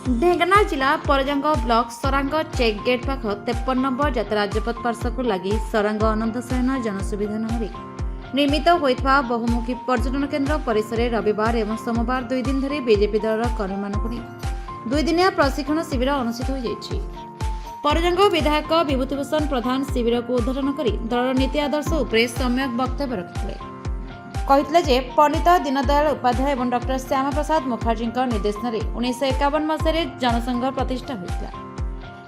ढेंकानाल जिला Parjang block Sarang check gate पाख 53 number जात राजपथ पार्श्व को लगी सरांग अनंत शयन जनसुविधा नाम निर्मित होता बहुमुखी पर्यटन केन्द्र परिसर रविवार एवं सोमवार 2 दिन धरी बीजेपी दल कर्मी मानक 2 दिनिया प्रशिक्षण शिविर अनुष्ठित हो परजंग विधायक विभूतिभूषण प्रधान शिविर को उद्घाटन कर दल नीति आदर्श उपरे सम्यक वक्तव्य रखिते कहते पंडित दीनदयाल उपाध्याय और डॉक्टर श्यामा प्रसाद मुखर्जी निर्देशन 1951 मसीह जनसंघ प्रतिष्ठा होता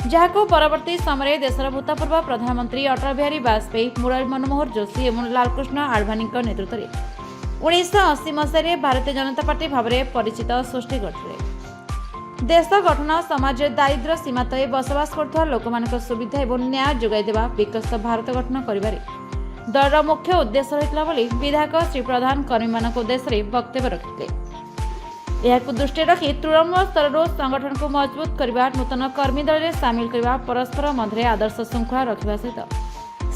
जहां परवर्ती समय देशर भूतपूर्व प्रधानमंत्री अटल बिहारी वाजपेयी मुरली मनोहर जोशी और लालकृष्ण आडवाणी नेतृत्व में 1980 मसीह भारतीय जनता पार्टी भाव में परिचित सृष्टि करते देश गठन समाज दारिद्र्य सीमा तले बसवास कर लोक सुविधा और न्याय जोगाई देवा विकसित भारत गठन कर दलर मुख्य उद्देश्य रही विधायक श्री प्रधान कर्मी उद्देश्य वक्तव्य रखिते दृष्टि रखी तृणमूल स्तर संगठन को मजबूत करने नूतन कर्मी दल में सामिल करने परस्पर मध्य आदर्श श्रृंखला रखा सहित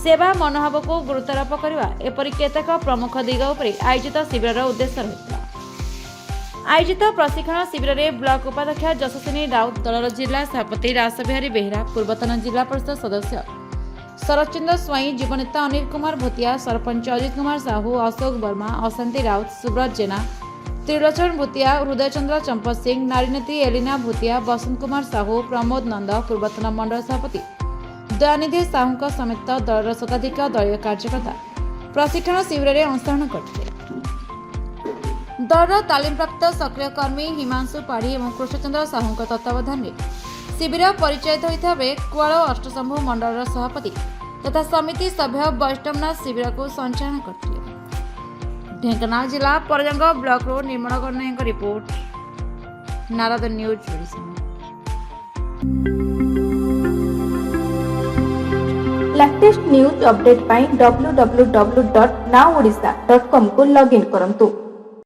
सेवा मनोभाव को गुरुत्वारोप करने एपरि केतेक प्रमुख दिग उपर आयोजित शिविर उद्देश्य रही आयोजित प्रशिक्षण शिविर में ब्लॉक उपाध्यक्ष जशस्विनी राउत दलर जिला सभापति रासबिहारी बेहेरा पूर्वतन जिला परिषद सदस्य शरदचंद्र स्वाई जीवनेता अनिल कुमार भूतिया सरपंच अजित कुमार साहू अशोक वर्मा अशांति राउत सुब्रत जेना त्रिलोचन भूतिया हृदयचंद्र चंपत सिंह नारीनेत्री एलिना भूतिया बसंत कुमार साहू प्रमोद नंद पूर्वतन मंडल सभापति दयानिधि साहू समेत दलर शताधिक दलीय कार्यकर्ता प्रशिक्षण शिविर में अंशग्रहण करते दलर तालीमप्राप्त सक्रिय कर्मी हिमांशु पाढ़ी और कृष्णचंद्र साहू तत्वावधान में शिविर परिचालित होता बेले कुआल अष्टशंभु मंडल सभापति तथा समिति सभ्य वैष्णवनाथ शिविर को संचालन करते ढेंकानाल जिला परजंग ब्लॉक रो Nirmal Gananayak report Narad news latest news update पाई www.nowodisha.com को लॉगिन करंतु।